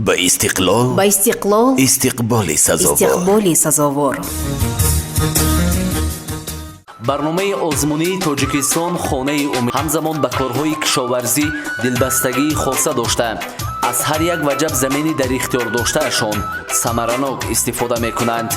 با استقلال استقبال سزاوار. برنامه озмуни тоҷикистон хонаи умед ҳамзамон ба корҳои кишоварзӣ дилбастагии хоса дошта аз ҳар як ваҷаб замини дар ихтиёр доштаашон самаранок истифода мекунанд.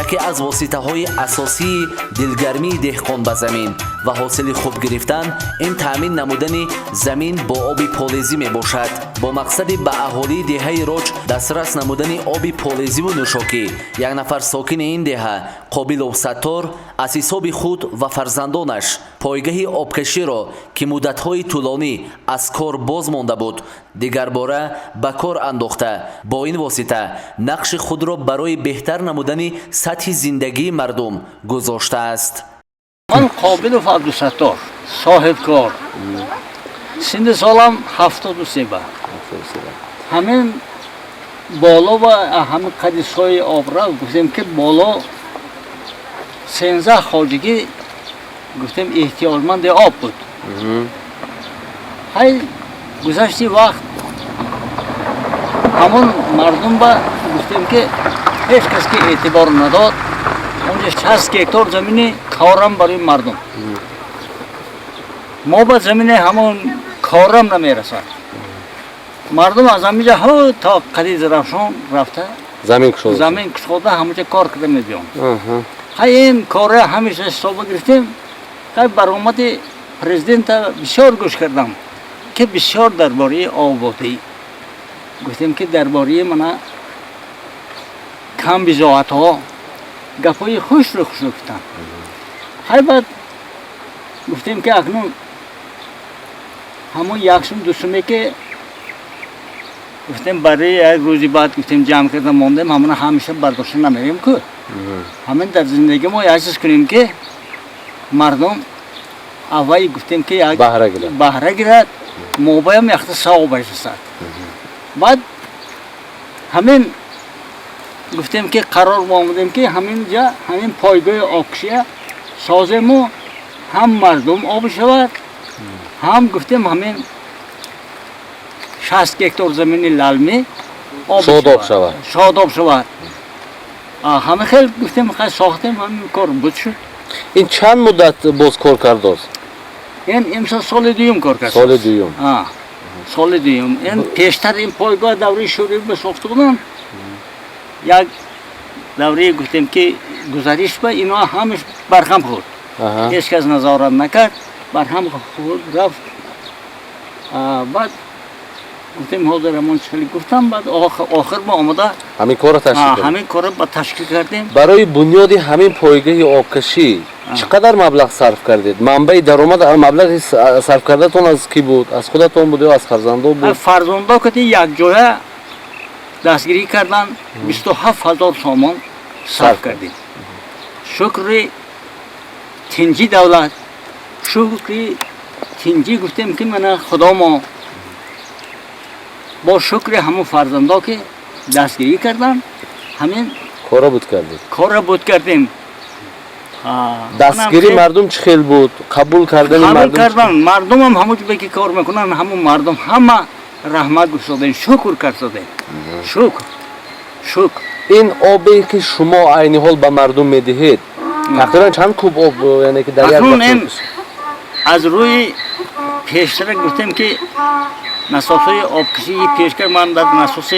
яке аз воситаҳои асосии дилгармии деҳқон ба замин ва ҳосили хуб гирифтан ин таъмин намудани замин бо оби полезӣ мебошад. бо мақсади ба аҳолии Дехаи Роҷ дастрас намудани оби полезиву нӯшокӣ як нафар сокини ин деҳа қобилу саттор аз ҳисоби худ ва фарзандонаш пойгаҳи обкаширо ки муддатҳои тӯлонӣ аз кор боз монда буд дигарбора ба кор андохта бо ин восита нақши худро барои беҳтар намудани сатҳи зиндагии мардум гузоштааст. من قابل و عبدالستار صاحب کار سن سالم 73 با همین بالا و همین قدیس‌های آبرا گفتیم که بالا 13 خواجگی گفتیم احتیاجمند آب بود. های گذشتی وقت همون مردم با گفتیم که هیچ کس که اعتبار نداد اونجا 60 هکتار زمین کارم برای مردم ما با زمین همون کارم نمیرسد مردم از همینجا ها تا قدی زرافشان رفته زمین کشوده همونجا کار کرده میبیان این کار همیشه حساب گرفتیم که برآمد پرزیدنت بسیار گوش کردم که بسیار درباره آبادی گفتیم که درباره من کم بزاعت ها گپای خوش رو خوش گفتن. های بعد گفتیم که اکنون همون یکشون دوستمه که گفتیم برای یک روزی بعد گفتیم جمع کردن موندیم همون همیشه برداشت نمیریم که همین در زندگی ما یکیش کنیم که مردم اولی گفتیم که یک بهره گیرد موبایم یخت ساو بایشد بعد همین گفتیم که قرار آمدیم که همین جا همین پایگاه آبکشی سازیم و هم مردم آب شود هم گفتیم همین 60 هکتار زمین للمی شاداب شود همه خیلی گفتیم خیلی ساختیم همین کار بود شد. این چند مدت باز کار کرده است؟ این امسال سال دوم کار کرد. سال دوم این پیشتر این پایگاه دوره شوری به ساخته بودن یک دوره گفتیم که گزارش با اینا همش برهم خورد هیچ کس نظارت نکرد برهم خورد رفت بعد گفتیم حاضر همون چلی گفتم بعد آخر ما آمده همین کار را تشکیل کردیم. برای بنیاد همین پایگاه آبکشی چقدر مبلغ صرف کردید؟ منبع درآمد مبلغ صرف کردتون از کی بود؟ از خودتون بود یا از فرزندان بود؟ فرزندان که یک جای دستگیری کردن 27,000 سامان صرف کردیم. شکر تنجی دولت شکر تنجی گفتیم که من خدا ما با شکر همون فرزندا که دستگیری کردن همین کارا بود کردیم. دستگیری مردم چه خیلی بود؟ قبول کردن مردم هم همون چیزی که کار میکنن همون مردم همه رحمت گذاشتن شکر کردن شکر این آبی که شما عین حال به مردم میدهید تقریبا چند کوب آب یعنی که در یک از روی پیشتر گفتیم که نساسای آبکشی پیشتر من در نساس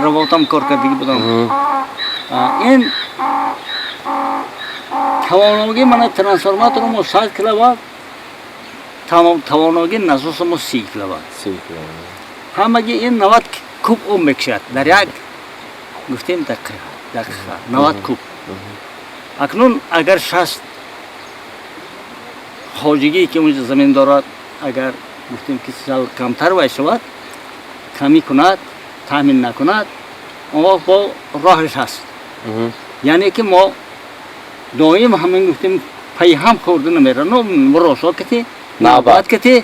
رواتم کار کردگی بودم این توانایی من ترانسفورماتور ما 7 کیلووات توانایی نساس ما 30 کیلووات همگی این 90 کوب آب میکشد در یک گفتیم دقیقه 90 کوب اکنون اگر 60 خواجگی که اونجا زمین دارد اگر گفتیم که سال کمتر باید شود کمی کند تامین نکند اما با راهش هست یعنی که ما دائم همین گفتیم پای هم خورده نمیره نه روشا کتی نبات کتی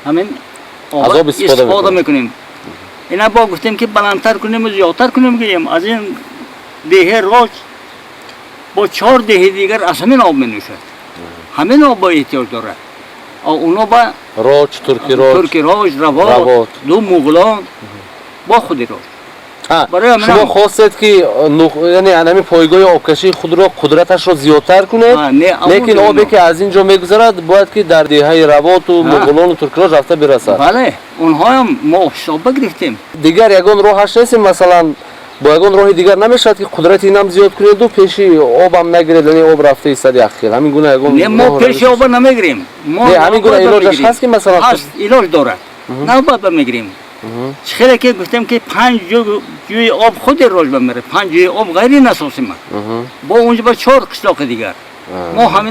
همین آب استفاده میکنیم اینا با گفتیم که بلندتر کنیم و زیادتر کنیم گیریم از این دهه روچ با 4 دهه دیگر از همین آب می نوشد همین آب با احتیاج دارد اونا با روچ ترکی روچ روات دو مغولان با خودی روچ شما خواستید که یعنی انمی پایگاه آبکشی خود را قدرتش را زیادتر کنید لیکن آبی که از اینجا میگذرد باید که در دههای روات و مغولان و ترکی روچ رفته برسد. بله اونها هم ما حساب بگرفتیم. دیگر یگان راهش نیست مثلا با یگان راه دیگر نمیشد که قدرت اینم زیاد کنید و پیشی آبم نگیرید یعنی آب رفته ایستاد اخیر همین گونه یگان نه ما پیشی آب نمیگیریم ما همین گونه علاجش هست که مثلا هست علاج دارد نه باید بمیگیریم خیلی که گفتم که 5 جوی آب خود روز بمیره 5 جوی آب غیری نسازیم ما با اونجا با 4 قشلاق دیگر ما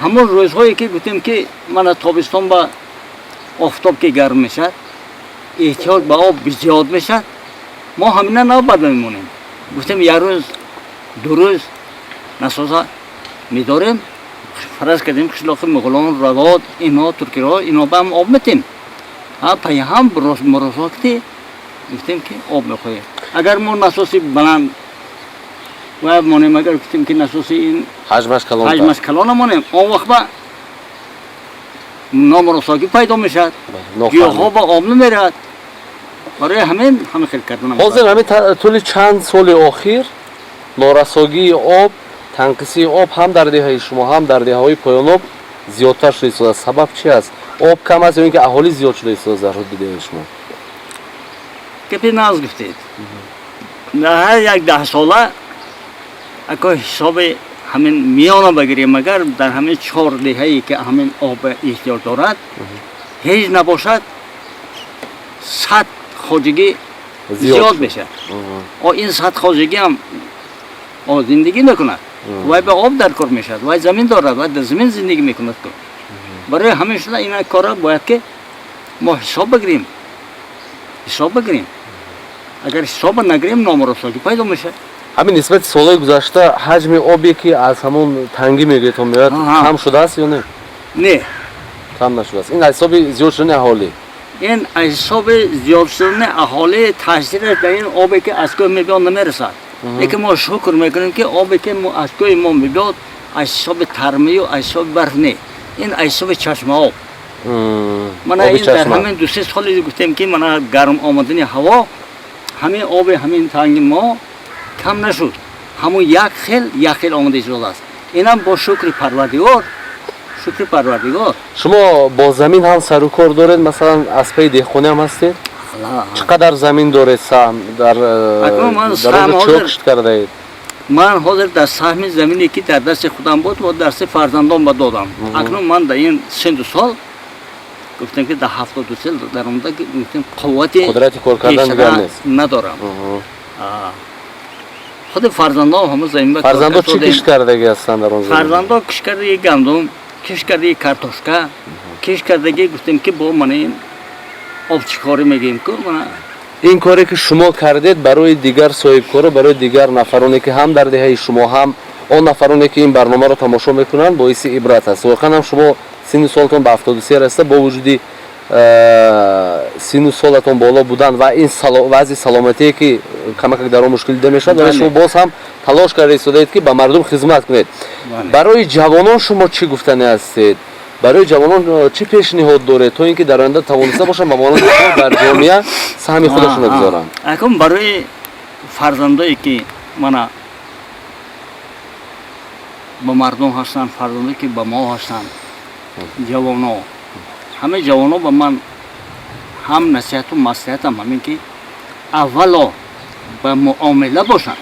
همون روزهایی که گفتیم که من تابستان با آفتاب که گرم میشد احتیاج به آب زیاد میشد ما همینا نباید بمونیم گفتیم یک روز دو روز نسازه میداریم فرض کردیم قشلاق مغولان روات اینا ترکی را اینا به هم آب میتیم پای هم مرافقتی گفتیم که آب میخواهیم اگر ما نساسی بلند و مانیم اگر گفتیم که نساسی این حجمش کلان مانیم آن وقت با نامرساگی پیدا میشد گیاها با آب نمیرد برای همین خیلی کردن حاضر همین طول چند سال اخیر نارساگی آب تنقیصی آب هم در دههای شما هم در دههای پایان آب زیادتر شده است. سبب چی است؟ آب کم است یا اینکه اهالی زیاد شده است در حدود دههای شما؟ که ناز گفتید در یک 10 ساله اگه حساب همین میانه بگیریم مگر در همین 4 دهه‌ای که همین آب احتیاج دارد هیچ نباشد 100 خواجگی زیاد بشه و این 100 خواجگی هم زندگی میکند و به آب در کار میشد و زمین دارد و در زمین زندگی میکند برای همیشه این کارا باید که ما حساب بگیریم اگر حساب نگیریم نامرساگی پیدا میشه همین نسبت سالهای گذشته حجم آبی که از همون تنگی میگه تو میاد کم شده است یا نه؟ نه کم نشده است این حساب زیاد شدن اهالی این حساب زیاد شدن اهالی تاثیر در این آبی که از کوه میاد نمیرسد لیکن ما شکر میکنیم که آبی که از کوه ما میاد حساب ترمی و حساب برف نه این حساب چشمه آب من این در همین 2-3 سال گفتم که من گرم آمدن هوا همین آب همین تنگ ما کم نشد همون یک خیل آمده شده است اینم با شکر پروردگار شما با زمین هم سر و کار دارید مثلا از پی دهخانه هم هستید چقدر زمین دارید در چوکشت کرده اید من حاضر در سهم زمینی که در دست خودم بود و دست فرزندان با دادم اکنون من در این 3 سال گفتم که در 72 سال در آمده که گفتم قدرت کار کردن دیگر نیست ندارم خود فرزندان همه زمین با فرزندان چی کشت کردگی هستند در اون زمین؟ فرزندان کشت کردگی گندم کشت کردگی کارتوشکا کشت کردگی گفتم که با من این آب چیکاری میگیم که من این کاری که شما کردید برای دیگر صاحب کار برای دیگر نفرانی که هم در دهه شما هم اون نفرانی که این برنامه رو تماشا میکنن باعث عبرت است واقعا هم شما سن سالتون به 73 رسیده با وجودی سن سالتون بالا بودن و این وضع سلامتی که کمک در اون مشکل دیده میشد ولی شما باز هم تلاش کردید که به مردم خدمت کنید برای جوانان شما چی گفتنی هستید برای جوانان چی پیشنهاد داره تا اینکه در آینده توانسته باشن مامانان در جامعه سهم خودشون رو بذارن اکنون برای فرزندایی که من با مردم هستن فرزندایی که با ما هستن جوانا همه جوانا با من هم نصیحت و مصلحت هم همین که اولا با معامله باشن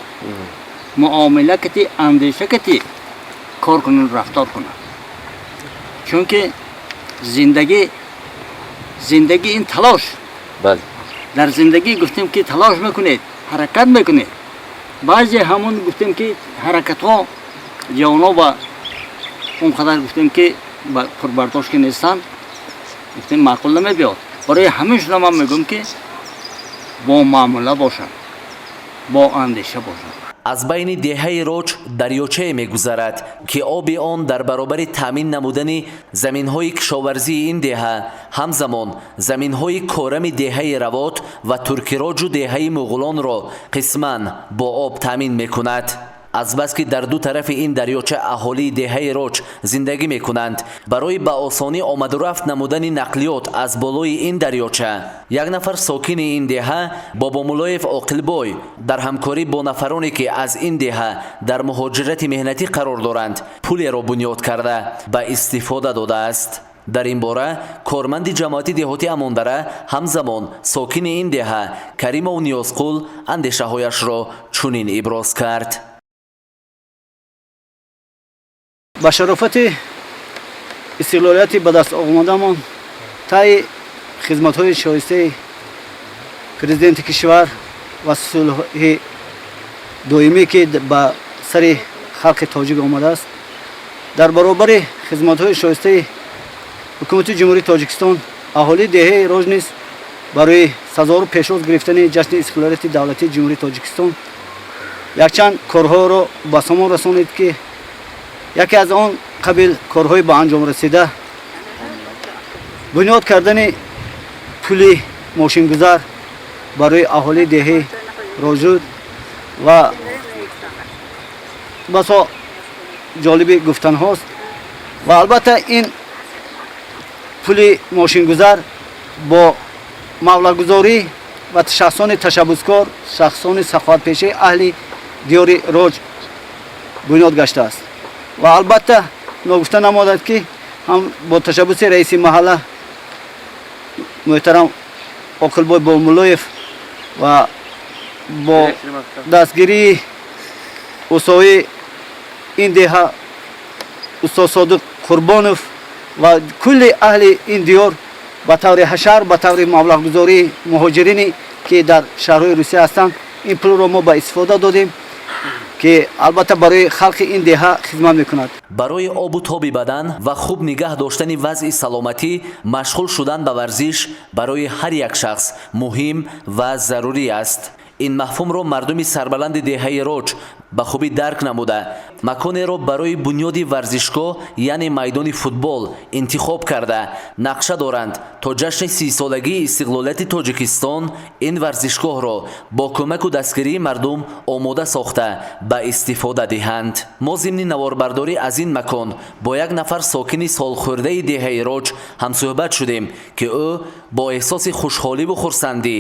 معامله کتی اندیشه کتی کار کنن رفتار کنن چون که زندگی این تلاش بله در زندگی گفتیم که تلاش میکنید حرکت میکنید بعضی همون گفتیم که حرکت ها جوانا با اونقدر گفتیم که با پربرداشت که نیستن گفتیم معقول نمیبیاد برای همیشون من میگم که با معامله باشن با اندیشه باشن از بین دهائی روچ دریاچه میگذرد که آب آن در برابر تامین نمودن زمین‌های کشاورزی این دهه همزمان زمین‌های کارم دهائی روات و ترکی روچ و دهائی مغولان را قسماً با آب تامین میکند. аз бас ки дар ду тарафи ин дарёча аҳолии деҳаи роч зиндагӣ мекунанд. барои ба осонӣ омаду рафт намудани нақлиёт аз болои ин дарёча як нафар сокини ин деҳа бобомулоев оқилбой дар ҳамкорӣ бо нафароне ки аз ин деҳа дар муҳоҷирати меҳнатӣ қарор доранд пулеро бунёд карда ба истифода додааст. дар ин бора корманди ҷамоати деҳотии Амондара ҳамзамон сокини ин деҳа Каримов Ниёзқул андешаҳояшро чунин иброз кард. ба шарофати истиқлолияти ба даст омадамон таи хизматҳои шоистаи президенти кишвар ва сулҳи доимӣ ки ба сари халқи тоҷик омадааст дар баробари хизматҳои шоистаи ҳукумати ҷумҳурии Тоҷикистон аҳолии Дехаи Роҷ низ барои сазору пешоз гирифтани ҷашни истиқлолияти давлатии ҷумҳурии Тоҷикистон якчанд корҳоро ба самон расонид ки яке аз он қабил корҳои ба анҷом расида бунёд кардани пули мошингузар барои аҳолии Дехаи Роҷ ва басо ҷолиби гуфтанҳост ва албатта ин пули мошингузар бо маблағгузорӣ ва шахсони ташаббускор шахсони саховатпешаи аҳли диёри Роҷ бунёд гаштааст ва албатта ногуфта намодад ки ҳам бо ташаббуси раиси маҳалла муҳтарам оқилбой бомулоев ва бо дастгирии усои ин деҳа устод Содиқ Қурбонов ва кулли аҳли ин диёр ба таври ҳашар ба таври маблағгузории муҳоҷирини ки дар шаҳрҳои Русия ҳастанд ин пулро мо ба истифода додем ки албатта барои халқи ин деҳа хизмат мекунад. барои обу тоби бадан ва хуб нигоҳ доштани вазъи саломатӣ машғул шудан ба варзиш барои ҳар як шахс муҳим ва зарурӣ аст. ин мафҳумро мардуми сарбаланди Дехаи Роч ба хубӣ дарк намуда маконеро барои бунёди варзишгоҳ яъне майдони футбол интихоб карда нақша доранд то ҷашни 30-солагии истиқлолияти Тоҷикистон ин варзишгоҳро бо кӯмаку дастгирии мардум омода сохта ба истифода диҳанд. мо зимни наворбардорӣ аз ин макон бо як нафар сокини солхӯрдаи Дехаи Роч ҳамсӯҳбат шудем ки ӯ бо эҳсоси хушҳоливу хурсандӣ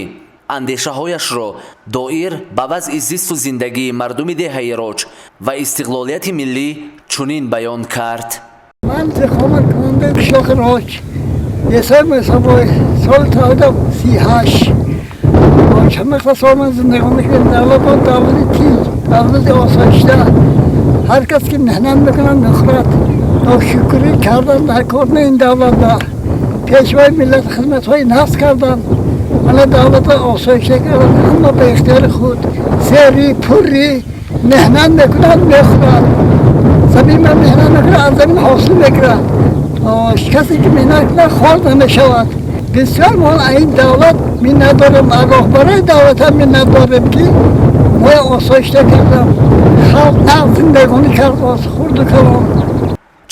андешаҳояшро доир ба вазъи зисту зиндагии мардуми Дехаи Роч ва истиқлолияти миллӣ чунин баён кард. ман иқоматкунандаи қишлоқи Роч Есай Мусабой соли 1938 бо чанд мақдар сол ман зиндагонӣ кардам. давлатон давлати тинҷ давлати осоишта ҳар кас ки меҳнат мекунад мехӯрад ношукрӣ кардан дар корни ин давлатда пешвои миллат хизматҳои нағз кардан ана давлата осоишта кардан ҳама ба ихтиёри худ сери пурри меҳнат мекунад мехӯрад замин ма меҳнат мекунад аз замин ҳосил мегирад касе ки меҳнат кунад хор намешавад. бисёр мо ин давлат миннат дорем агоҳбарои давлатам миннат дорем ки мо осоишта кардам халқ нағз зиндагонӣ кард хурду калон.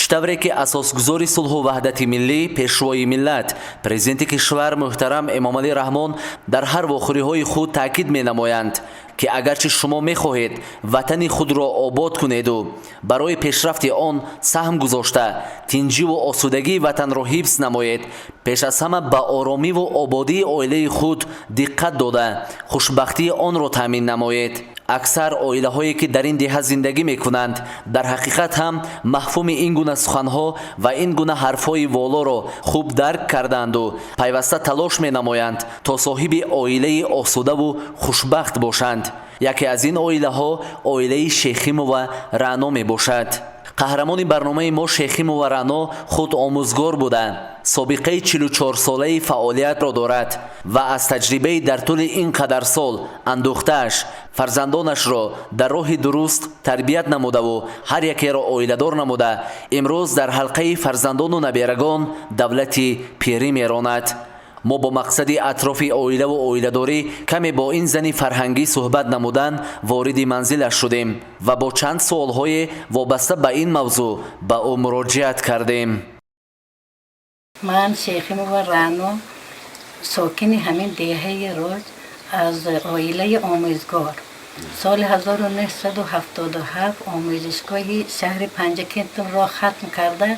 чӣ тавре ки асосгузори сулҳу ваҳдати миллӣ пешвои миллат президенти кишвар муҳтарам Эмомалӣ Раҳмон дар ҳар вохӯриҳои худ таъкид менамоянд ки агарчи шумо мехоҳед ватани худро обод кунеду барои пешрафти он саҳм гузошта тинҷиву осудагии ватанро ҳифз намоед пеш аз ҳама ба оромиву ободии оилаи худ диққат дода хушбахтии онро таъмин намоед. аксар оилаҳое ки дар ин деҳа зиндагӣ мекунанд дар ҳақиқат ҳам мафҳуми ин гуна суханҳо ва ин гуна ҳарфҳои волоро хуб дарк карданду пайваста талош менамоянд то соҳиби оилаи осудаву хушбахт бошанд. яке аз ин оилаҳо оилаи Шехимова Раъно мебошад. қаҳрамони барномаи мо Шехимова Раъно худ омӯзгор буда собиқаи 44-солаи фаъолиятро дорад ва аз таҷрибаи дар тӯли ин қадар сол андӯхтааш фарзандонашро дар роҳи дуруст тарбият намудаву ҳар якеро оиладор намуда имрӯз дар ҳалқаи фарзандону наберагон давлати пирӣ меронад. мо бо мақсади атрофи оилаву оиладорӣ каме бо ин зани фарҳангӣ суҳбат намудан вориди манзилаш шудем ва бо чанд суолҳое вобаста ба ин мавзӯъ ба ӯ муроҷиат кардем. ман Шехимова Раъно сокини ҳамин Дехаи Роҷ аз оилаи омӯзгор سال 1977 آموزشگاه شهر پنجکتم را ختم کرده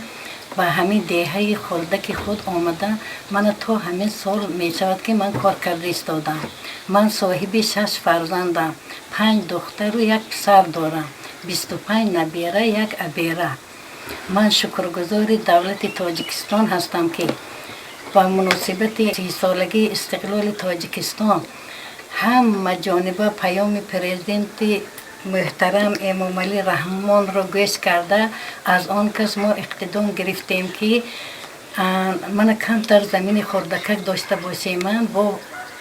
و همین دهه خردک خود آمده. من تا همین سال می شود که من کار کرده ایستادم. من صاحب 6 فرزندم، 5 دختر و 1 پسر دارم، 25 نبیره، 1 ابیره. من شکرگزار دولت تاجیکستان هستم که با مناسبت 30 سالگی استقلال تاجیکستان هم جانب پیام پرزیدنت محترم امام علی رحمان را گوش کرده. از آن کس ما اقتدام گرفتیم که من کم در زمین خردکک داشته باشیم. من با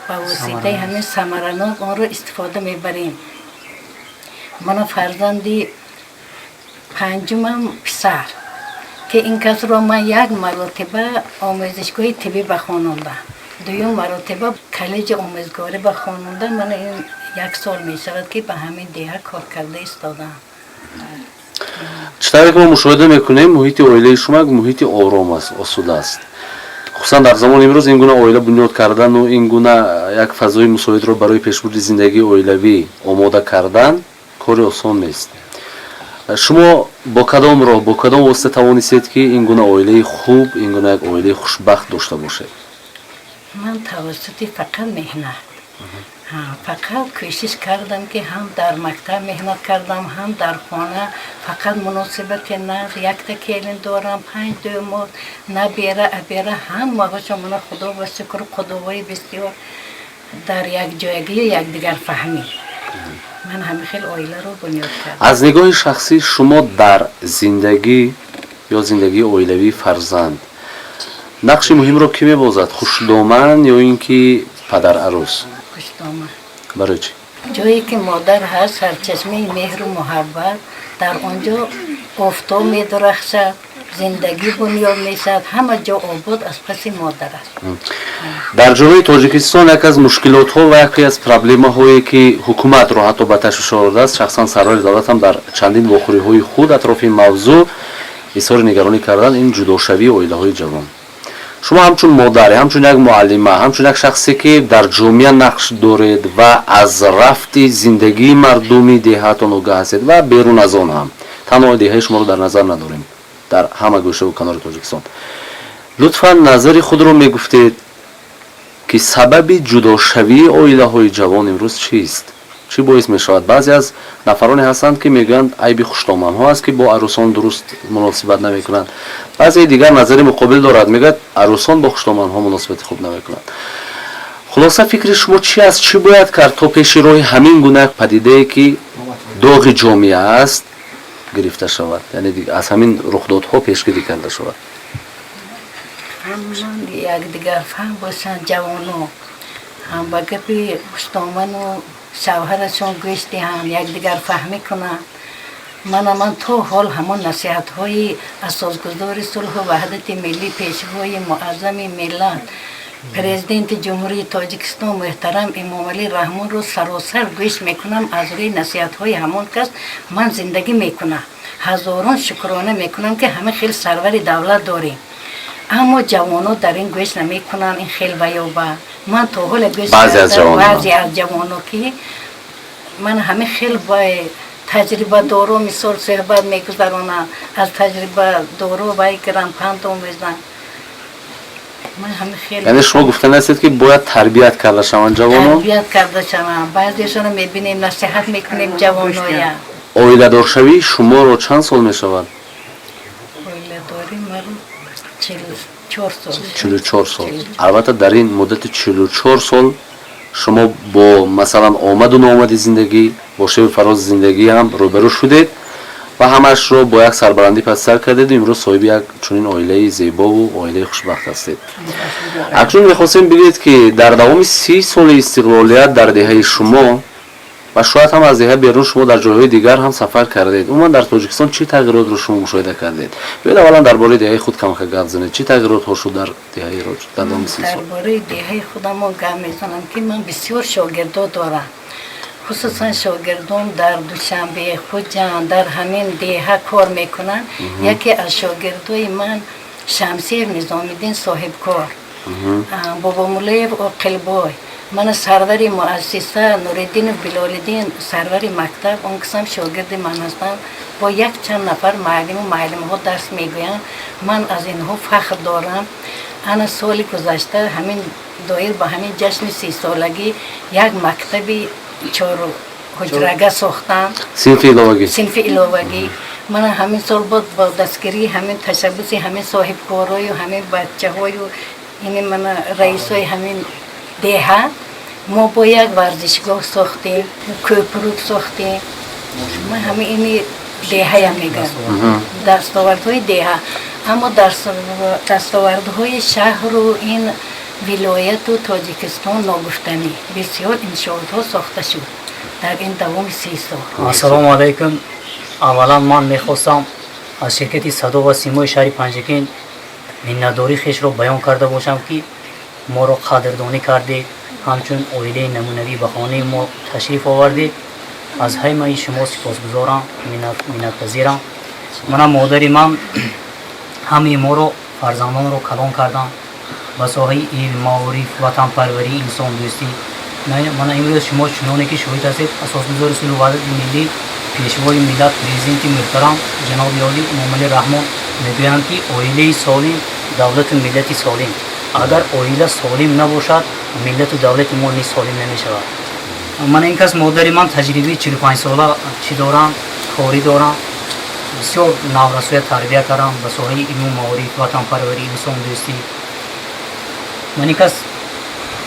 واسطه همین ثمرناک آن را استفاده میبریم. من فرزندی 5م پسر که این کس را من 1 مرتبه آموزشگاه طبی بخوانوندم، 2 مرتبه کالج آموزگاری بخوانوندم. من این 1 سال می شود که به همین دیه کار کرده ایستادم. چطوری که ما مشاهده میکنیم محیط عائله شما یک محیط آرام است، آسوده است. خصوصا در زمان امروز این گونه عائله بنیاد کردن و این گونه یک فضای مساعد را برای پیشبرد زندگی عائلوی آماده کردن کار آسان نیست. شما با کدام راه، با کدام واسطه توانستید که این گونه عائله خوب، این گونه یک عائله خوشبخت داشته باشید؟ من توسط فقط مهنت، فقط کوشش کردم که هم در مکتب مهنت کردم، هم در خانه. فقط مناسبت نزد 1 تا کلین دارم، 5 داماد، نبیره ابیره، هم مغاشا من خدا و شکر خداوی بسیار در یک جایگی یک دیگر فهمی. من همه خیلی عائله رو بنیاد کردم. از نگاه شخصی شما در زندگی یا زندگی عائلوی فرزند نقش مهم رو کی می‌بازد؟ خوشدامن یا اینکه پدر عروس؟ خوشدامن. برای چی؟ جایی که مادر هست، سرچشمه مهر و محبت، در آنجا آفتاب می‌درخشد، زندگی بنیاد میشد، همه جا آباد از پس مادر است. در جمهوری تاجیکستان یک از مشکلات ها و یکی از پرابلم هایی که حکومت را حتی به تشویش آورده است، شخصا سرور دولت هم در چندین واخوری های خود اطراف این موضوع اظهار نگرانی کردن، این جداشوی عائله های جوان. شما همچون مادر، همچون یک معلمه، همچون یک شخصی که در جامعه نقش دارید و از رفت زندگی مردمی دههاتان آگاه هستید و بیرون از آن هم، تنها دهه شما رو در نظر نداریم در همه گوشه و کنار تاجیکستان، لطفا نظر خود رو میگفتید که سبب جداشوی عائله های جوان امروز چیست؟ چی باعث می شود؟ بعضی از نفرانی هستند که میگن عیب خوشدامن ها است که با عروسان درست مناسبت نمیکنند. بعضی دیگر نظر مقابل دارد، میگه عروسان با خوشدامن ها مناسبت خوب نمیکنند. خلاصه فکر شما چی است؟ چی باید کرد تا پیش روی همین گونه پدیده ای که داغ جامعه است گرفته شود، یعنی از همین رخدادها پیشگیری کرده شود؟ همون یک دیگر فهم باشن جوانو، هم با گپی خوشدامن و شوهرشون گوش دهن، یک دیگر فهمی کنن. من تا حال همون نصیحت های اساسگذار صلح و وحدت ملی، پیشوای معظم ملت پرزیدنت جمهوری تاجیکستان محترم امام علی رحمان رو سراسر گوش میکنم. از روی نصیحت های همون کس من زندگی میکنم. هزاران شکرانه میکنم که همه خیلی سرور دولت داریم، اما جوانو در این گوش نمیکنن. این خیلی بیابه. من تا حال گوش بعضی از جوانو که من همه خیلی با تجربه دارو مثال صحبت میگذرونم، از تجربه دارو باید کرم پند میزنم. من همه خیلی، یعنی شما گفتن هستید که باید تربیت کرده شوند جوانو؟ تربیت کرده شوند. بعضیشون میبینیم نصیحت میکنیم جوانویا. عائله دار شوی شما رو چند سال میشود؟ عائله داری من 44 سال. البته در این مدت 44 سال شما با مثلا آمد و نامد زندگی، با شیوه فراز زندگی هم روبرو شدید و همش رو با یک سربلندی پس سر کردید. امروز صاحب یک چنین عائله زیبا و عائله خوشبخت هستید. اکنون می‌خواستیم بگید که در دوام 30 سال استقلالیت در دهه شما و شاید هم از دهه بیرون شما در جاهای دیگر هم سفر کردید، عموما در تاجیکستان چه تغییرات رو شما مشاهده کردید؟ بیاید اولا درباره دهه خود کم گپ بزنید. چه تغییرات ها شد در دهه روج در دوام 30 سال؟ درباره دهه خودم گپ میزنم که من بسیار شاگردا دارم، خصوصا شاگردان در دوشنبه خود در همین دهه کار میکنن. یکی از شاگردای من شمسیر نظامیدین صاحب کار، بابا مولای عاقلبای، من سروری مؤسسه نوردین بلالدین سروری مکتب اون قسم شاگرد من هستم با یک چند نفر معلم و معلم ها درس میگویم من از اینها فخر دارم انا سال گذشته همین دایر با همین جشن 30 سالگی یک مکتبی 4 حجرگه ساختم صنف علاوگی من همین سال با دستگیری همین تشبس همین صاحب کارای و همین بچه های و این من رئیس های همین دهه ما با یک ورزشگاه ساختیم کوپروک ساختیم من همین اینی دهه میگم دستاوردهای دهه اما دستاوردهای شهر و این ولایت و تاجیکستان ناگفتنی بسیار انشاءالله ساخته شد در این دوام 30 سال. السلام علیکم. اولا من میخواستم از شرکت صدا و سیمو شهر پنجکین منتداری خیش رو بیان کرده باشم که ما رو قدردانی کرده همچون اویله نمونوی به خانه ما تشریف آورده از همه شما سپاسگزارم منتپذیرم. من مادری من همه ما رو فرزندان رو کلان کردم به ساحه علم معارف وطن پروری انسان دوستی. من امروز شما چنانه که شاهد هستید اساسگزار اصول وحدت ملی پیشوای ملت پرزیدنت محترم جناب عالی مومن رحمان میگویند که اویله سالم دولت و ملت سالم. اگر اویله سالم نباشد ملت و دولت ما نیز سالم نمیشود. من این کس مادری من تجربه 45 ساله چی دارم کاری دارم بسیار نورسوی تربیت کردم به ساحه علم معارف وطن پروری انسان دوستی. من این کس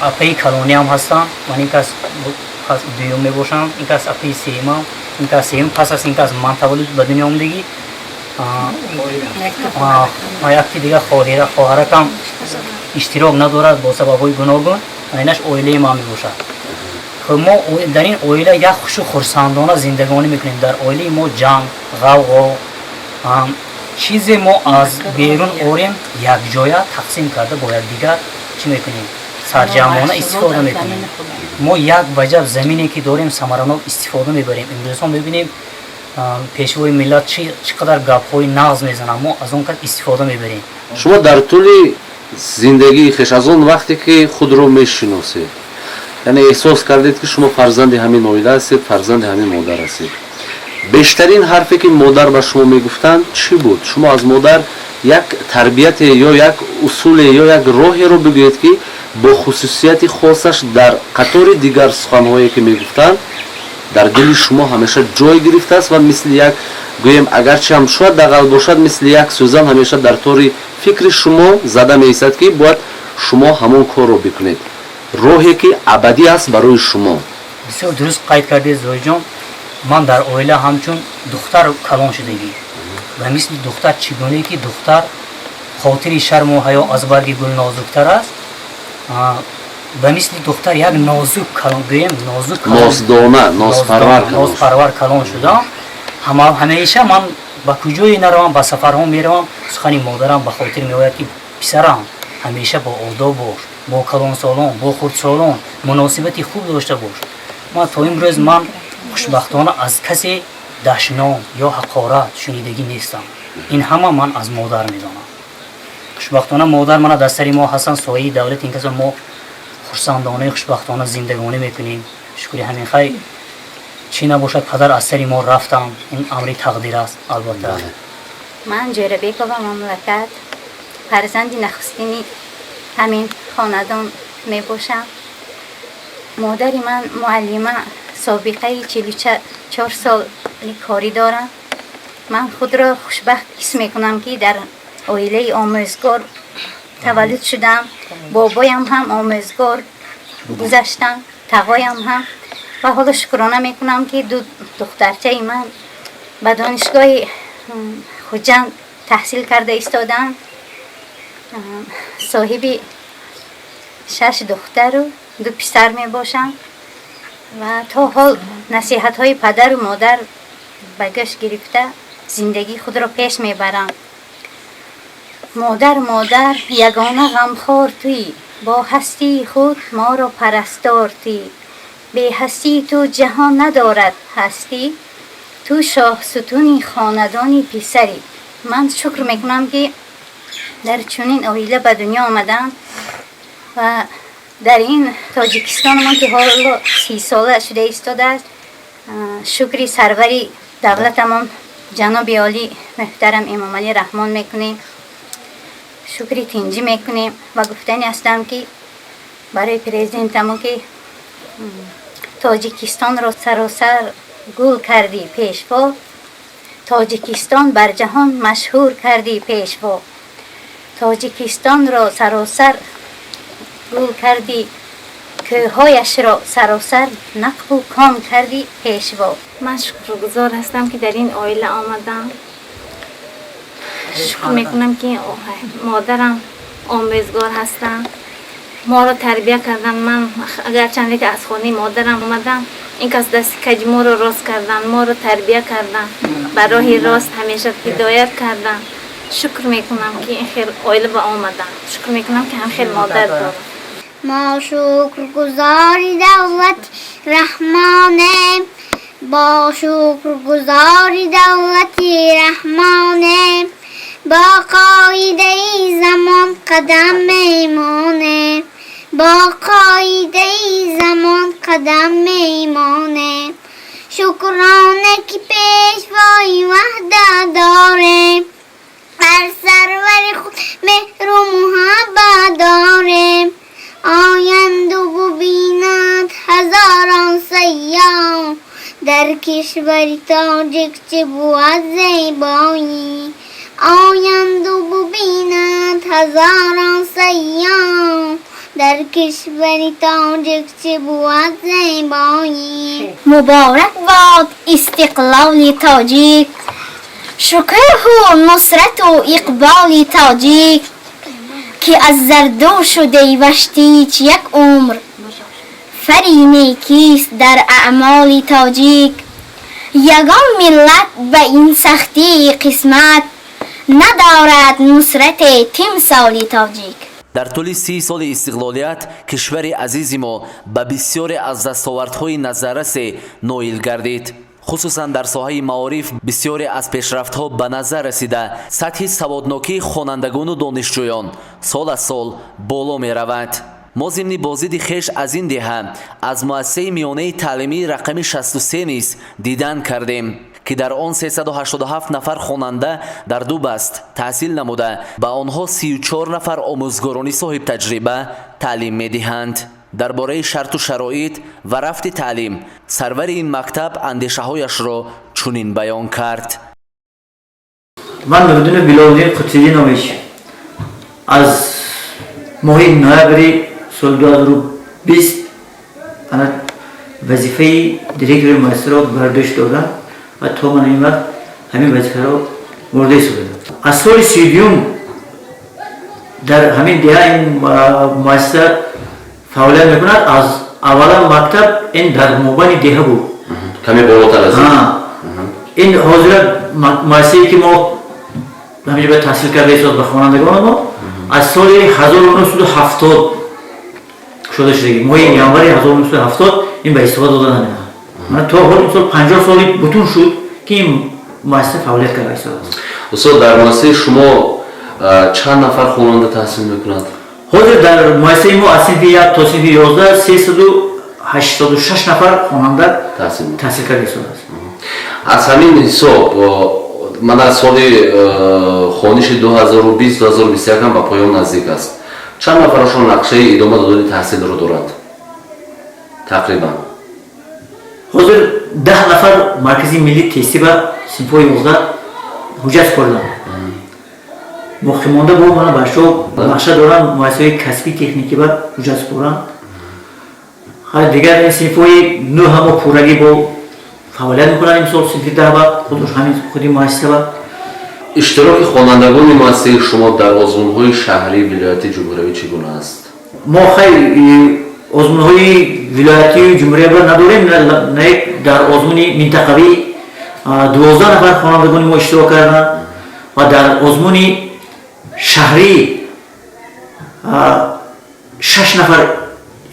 اپی کلونی هم هستم. من این کس دوم می باشم. این کس اپی سیما. این کس سیم پس از این کس من تولد به دنیا آمدگی یکی دیگه خواهر کم اشتراک ندارد با سبب‌های گوناگون اینش اویله ما می باشد. خب ما در این اویله یک خوش و خرسندانه زندگانی میکنیم. در اویله ما جنگ غوغا چیز ما از بیرون آوریم یک جای تقسیم کرده با یک دیگر چی میکنیم سرجمعانه استفاده میکنیم. ما یک وجب زمینی که داریم ثمرانه استفاده میبریم. امروز هم ببینیم پیشوای ملت چقدر گپ‌های نغز میزنن ما از اون استفاده میبریم. شما در طول زندگی خویش از اون وقتی که خود رو میشناسید یعنی احساس کردید که شما فرزند همین اویله هستید فرزند همین مادر هستید بیشترین حرفی که مادر به شما میگفتند چی بود؟ شما از مادر یک تربیت یا یک اصول یا یک راهی رو بگویید که با خصوصیت خاصش در قطار دیگر سخنهایی که میگفتند در دل شما همیشه جای گرفته است و مثل یک گویم اگرچه هم شاید دغل باشد مثل یک سوزن همیشه در طور فکر شما زده میایستد که باید شما همون کار رو بکنید راهی که ابدی است برای شما. بسیار درست قید کردید زوی جان. من در اویله همچون دختر کلان شدگی و مثل دختر چگونه که دختر خاطری شرم و حیا از برگ گل نازکتر است و مثل دختر یک نازک کلان گویم نازک نازپرور کلان شدم. همیشه من با کجای نروم با سفرها میروم سخنی مادرم به خاطر میآید که پسرم همیشه با آداب باش با کلان سالان با خرد سالان مناسبتی خوب داشته باش. من تا امروز من خوشبختانه از کسی دشنام یا حقارت شنیدگی نیستم. این همه من از مادر میدانم. خوشبختانه مادر من در سر ما هستن سایه دولت این که ما خرسندانه خوشبختانه زندگانی میکنیم. شکر همین خیر چی نباشد پدر از سر ما رفتم این امری تقدیر است البته. من جربیکا و مملکت فرزند نخستینی همین خاندان می باشم. مادری من معلمه سابقه 44 سال کاری دارم. من خود را خوشبخت حس میکنم که در عائله آموزگار تولد شدم. بابایم هم آموزگار گذشتم تقایم هم و حالا شکرانه میکنم که دو دخترچه من به دانشگاه خوجند تحصیل کرده ایستادم. صاحب 6 دختر و 2 پسر می باشم و تا حال نصیحت های پدر و مادر به گوش گرفته زندگی خود را پیش می برم. مادر یگانه غمخوار توی با هستی خود ما را پرستار توی به هستی تو جهان ندارد هستی تو شاه ستونی خاندانی پسری. من شکر میکنم که در چنین عائله به دنیا آمدم و در این تاجیکستان ما که حالا 30 ساله شده ایستاده است، شکری سروری دولتمان جناب عالی محترم امام علی رحمان میکنیم، شکری تنجی میکنیم و گفتنی هستم که برای پرزیدنتمون که تاجیکستان را سراسر گل کردی پیشوا، تاجیکستان بر جهان مشهور کردی پیشوا، تاجیکستان را سراسر گل کردی، کوههایش را سراسر نقب و کام کردی پیشوا. من شکرگزار هستم که در این عائله آمدم. شکر میکنم که مادرم آموزگار هستم، ما را تربیت کردن. من اگر چندی که از خانه مادرم اومدم، این کس دست کج ما را راست کردن، ما را تربیت کردن، بر راه راست همیشه هدایت کردن. شکر میکنم که این خیلی عائله با آمدم. شکر میکنم که هم خیلی مادر دارم. ما شکرگزاری دولت رحمانه، با شکرگزاری دولت رحمانه، با قاعده زمان قدم میمانه، با قاعده زمان قدم میمانه. شکرانه که پیشوای وحدت داره، بر سرور خود مهر و محبت داره. آیند و ببیند هزاران سیاه، در کشوری تاجیک چه بود زیبایی. آیند و ببیند هزاران سیاه، در کشوری تاجیک چه بود زیبایی. مبارک باد استقلال تاجیک، شکوه و نصرت و اقبال تاجیک، که از زردو شده وشتیچ یک عمر، فریم کیست در اعمال تاجیک. یگان ملت به این سختی قسمت، ندارد نصرت تمثال تاجیک. در طول 30 سال استقلالیت کشور عزیز ما به بسیاری از دستاوردهای نظررس نائل گردید. خصوصا در ساحه معارف بسیاری از پیشرفت‌ها به نظر رسیده. سطح سوادناکی خوانندگان و دانشجویان سال از سال بالا می رود. ما ضمن بازدید خویش از این دهه از مؤسسه میانه تعلیمی رقم 63 نیز دیدن کردیم که در آن 387 نفر خواننده در 2 بست تحصیل نموده به آنها 34 نفر آموزگارانی صاحب تجربه تعلیم می دهند. درباره شرط و شرایط و رفت تعلیم سرور این مکتب اندیشه هایش را چنین بیان کرد. من نوردون بلاودین قطعی نامیش از ماه نوامبر سال 2020 انا وظیفه دیرکتور مؤسسه را برداشت دادم و تا من این وقت همین وظیفه را مرده شدم. از سال 32 در همین دهه این مؤسسه فعالیت میکند. از اولا مکتب این در مبانی دهه بود، کمی بالاتر از این حاضر مؤسسه‌ای که ما همینجا به تحصیل کرده ایستاد به خوانندگان ما از سال 1970 شده شده. ماه نوامبر 1970 این به استفاده دادن نمیده. من تا حال این سال 50 سالی بتون شد که این مؤسسه فعالیت کرده ایستاد. استاد در مؤسسه شما چند نفر خواننده تحصیل میکنند؟ حاضر در مؤسسه ما از صنف 1 تا صنف 11 386 نفر خواننده تحصیل کرده ایستاد است. از همین حساب من از سال خوانش 2020-2021 هم به پایان نزدیک است. چند نفرشون نقشه ادامه دادن تحصیل رو دارند؟ تقریبا حاضر 10 نفر مرکزی ملی تستی به صنف 11 حجت کردن. باقی مانده با من بچه‌ها نقشه دارن مؤسسه کسبی تکنیکی به حجت سپردن. هر دیگر این صنف‌های 9 هم پورگی با فعالیت میکنن. این سال صنف 10 با خودش همین خودی مؤسسه با اشتراک خوانندگان مؤسسه شما در آزمون‌های شهری ولایتی جمهوری چگونه است؟ ما خیلی آزمون‌های ولایتی جمهوری را نداریم. نه در آزمون منطقوی 12 نفر خوانندگان ما اشتراک کردن و در آزمون شهری 6 نفر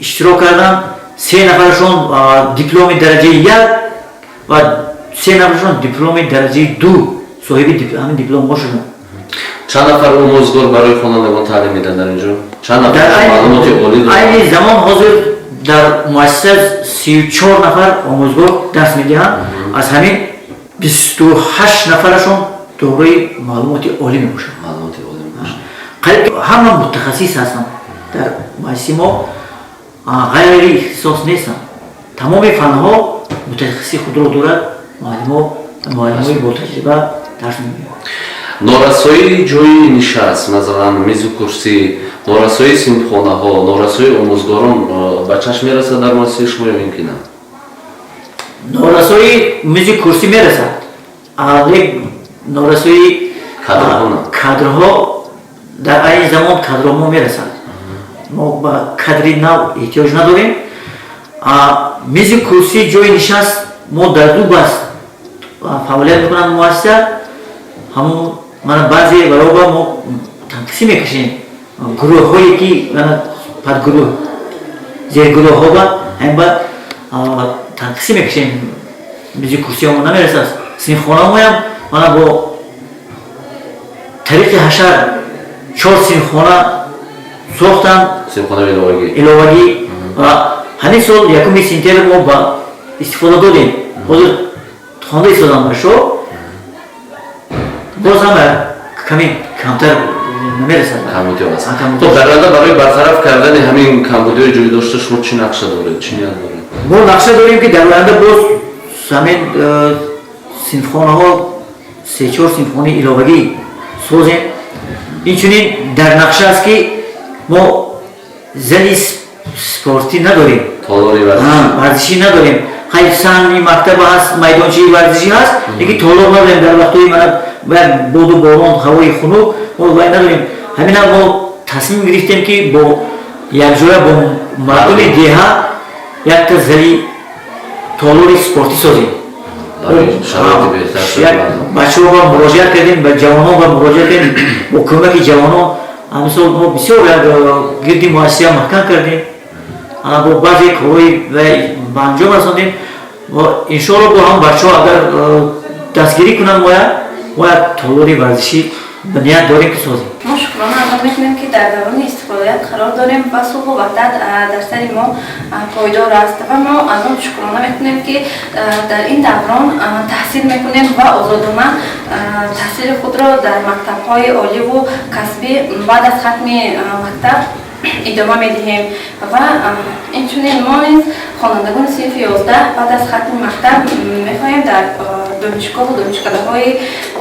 اشتراک کردن. 3 نفرشون دیپلم درجه 1 و 3 نفرشون دیپلم درجه 2 صاحب همین دیپلم شدن. چند نفر آموزگار برای خوانندگان تعلیم میدن در اینجا؟ چند نفر معلومات عالی دارن؟ این زمان حاضر در مؤسسه 34 نفر آموزگار درس میدهند. از همین 28 نفرشون دوره معلومات عالی میباشند. معلومات عالی میباشند. قریب همه متخصص هستند در مؤسسه ما، غیر اختصاص نیستند. تمام فنها متخصصی خود را دارد. معلمای با تجربه درس میدهند. نورسایی جای نشست، مثلا میز و کرسی، نورسایی صنفخانه ها، نورسایی آموزگاران به چشم میرسد در مؤسسه شما یا اینکه نه؟ نورسایی میز و کرسی میرسد، اما نورسایی کادرها در این زمان کادرها میرسد. ما با کادری نو احتیاج نداریم. میز و کرسی جای نشست ما در دو بس فعالیت میکنم مؤسسه. همون من بعضی برای ما تقسیم میکشیم گروه هایی که پد گروه زیر گروه ها با هم بعد تقسیم میکشیم. میزی کرسی همون نمیرسد. صنفخانه هم من با طریق حشر 4 صنفخانه ساختم. صنفخانه الهوگی و همین سال یکمی سنتر ما با استفاده دادیم. حاضر خوانده ایستادم باشو باز هم کمی کمتر نمیرسد. کمبودی هست. تو در آینده برای برطرف کردن همین کمبودی جوی داشته شما چی نقشه دارید؟ چی نیاز دارید؟ ما نقشه داریم که در آینده باز همین صنفخانه ها 3-4 صنفخانه الهوگی سازیم. اینچنین در نقشه است که ما زنی سپورتی نداریم. تالاری ورزشی نداریم. خیلی سنی مکتب هست، میدانچه ورزشی هست، دیگه تالار نداریم. در وقتی من باید باد و باران هوای خنک ما باید نداریم. همین ما تصمیم گرفتیم که با یک جای با مردم دهه یک تا زلی تالار سپورتی سازیم. بچه ها مراجعه کردیم، به جوان ها مراجعه کردیم، با کمک جوان ها همسال ما بسیار گردی مؤسسه محکم کردیم. با بعضی کارهای به انجام رساندیم و انشاءالله با هم بچه ها اگر دستگیری کنن ما یک تالاری ورزشی به نیت داریم که سازیم. ما شکرانه اعلام میکنیم که در دوران استفادهیت قرار داریم و صلح و وحدت در سر ما پایدار است و ما از آن شکرانه میکنیم که در این دوران تحصیل میکنیم و آزادانه تحصیل خود را در مکتب‌های عالی و کسبی بعد از ختم مکتب ادامه میدهیم و اینچنین ما نیز خوانندگان صنف 11 بعد از ختم مکتب میخواهیم در دانشگاه و دانشکده‌هایی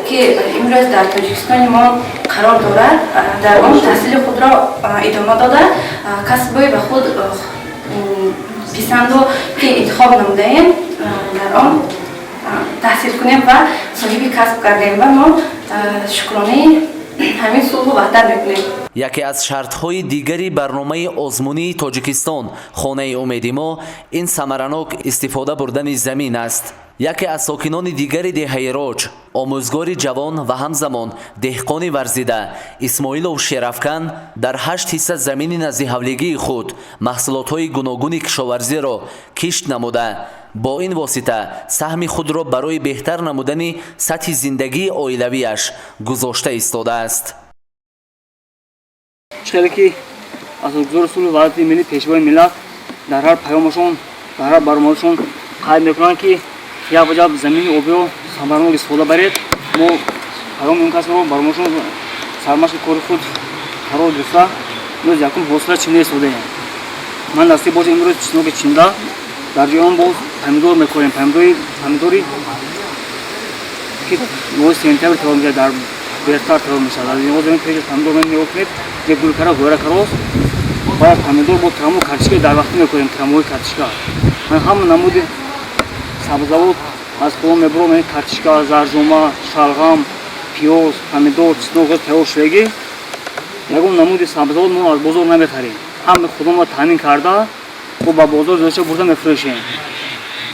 که امروز در تاجیکستان ما قرار دارد در آن تحصیل خود را ادامه داده کسبی به خود پسند که انتخاب نموده‌ایم در آن تحصیل کنیم و صاحب کسب کردیم و ما شکرانه همین صلح و وحدت میکنیم. یکی از شرط‌های دیگری برنامه آزمونی تاجیکستان خانه امید ما این ثمرناک استفاده بردن زمین است. یکی از ساکنان دیگری دهائی روچ، آموزگار جوان و همزمان دهقان ورزیده اسماعیل شرفکن در 8% زمین نزد حولگی خود محصولات‌های گوناگون کشاورزی را کشت نموده با این واسطه سهم خود را برای بهتر نمودن سطح زندگی عائلویش گذاشته ایستاده است. چرا که از حضور رسول وحدت ملی پیشوای ملت در هر پیامشون در هر برنامه‌شون قید میکنن که یک وجب زمین آبی و ثمران استفاده برید. ما پیام این کس رو برنامه‌شون سرمشق کار خود قرار گرفته امروز یکم حوصله چینی استفاده ایم. من دستی باز امروز چینوک چینده در جیان باز پمیدور میکنیم. پمیدوری که نوع سنتیمتر تمام میشه در بهتر تمام میشه. از این واسه اینکه پمیدور میکنیم یک گل کرا گوره کراس باید پمیدور با تمام کارچیکا در وقتی میکنیم تمام کارچیکا من هم نمودی سبزیجات از خودم میبرم این کارچیکا زرزوما شلغم پیاز پمیدور چسنوق تهوشگی یکم نمودی سبزیجات ما از بازار نمیخریم هم خودم رو تامین کرده و با بازار زوجه برده میفروشیم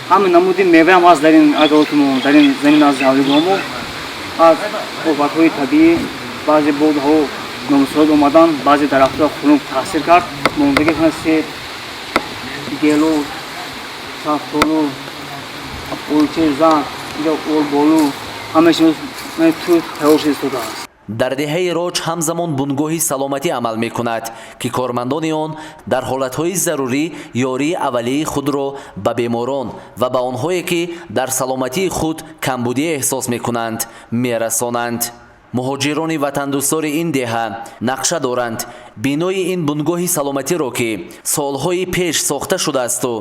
هم نمودی میوه هم از در این اگروتمون در این زمین از جاویدامو از قوت‌های طبیعی بعضی بودها نامسود اومدن بعضی درخت‌ها خنک تاثیر کرد موندگی هست گلو سافتولو اولچه زن یا اول بولو همش تو تهوش استفاده است. дар деҳаи роҷ ҳамзамон бунгоҳи саломатӣ амал мекунад ки кормандони он дар ҳолатҳои зарурӣ ёрии аввалияи худро ба беморон ва ба онҳое ки дар саломатии худ камбудӣ эҳсос мекунанд мерасонанд. муҳоҷирони ватандӯстори ин деҳа нақша доранд бинои ин бунгоҳи саломатиро ки солҳои пеш сохта шудаасту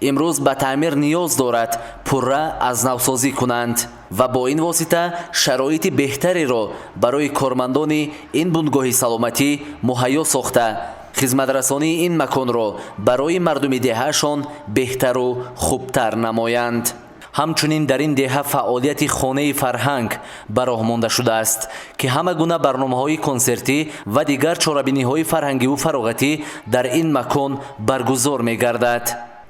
имрӯз ба таъмир ниёз дорад пурра аз навсозӣ кунанд ва бо ин восита шароити беҳтареро барои кормандони ин бунгоҳи саломатӣ муҳайё сохта хизматрасонии ин маконро барои мардуми деҳаашон беҳтару хубтар намоянд. ҳамчунин дар ин деҳа фаъолияти хонаи фарҳанг ба роҳ монда шудааст ки ҳама гуна барномаҳои консертӣ ва дигар чорабиниҳои фарҳангиву фароғатӣ дар ин макон баргузор мегардад.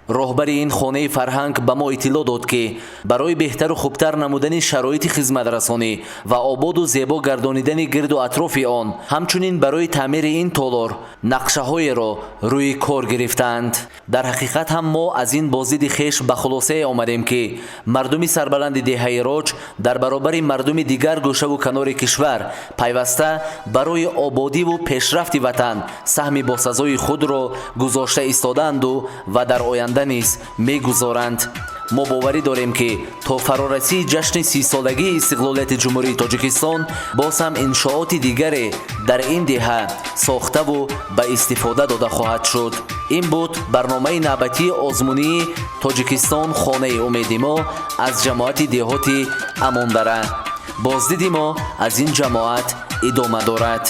роҳбари ин хонаи фарҳанг ба мо иттилоъ дод ки барои беҳтару хубтар намудани шароити хизматрасонӣ ва ободу зебо гардонидани гирду атрофи он ҳамчунин барои таъмири ин толор нақшаҳоеро рӯи кор гирифтаанд. дар ҳақиқат ҳам мо аз ин бо зидди хеш ба хулосае омадем ки мардуми сарбаланди деҳаи роҷ дар баробари мардуми дигар гӯшаву канори кишвар пайваста барои ободиву пешрафти ватан саҳми босазои худро гузошта истодаанду ва дар оянда низ мегузоранд. мо боварӣ дорем ки то фарорасии ҷашни 30-солагии истиқлолияти ҷумҳурии Тоҷикистон боз ҳам иншооти дигаре дар ин деҳа сохтаву ба истифода дода хоҳад шуд. ин буд барномаи навбатии озмунии Тоҷикистон хонаи умеди мо аз ҷамоати деҳоти Амондара. боздиди мо аз ин ҷамоат идома дорад.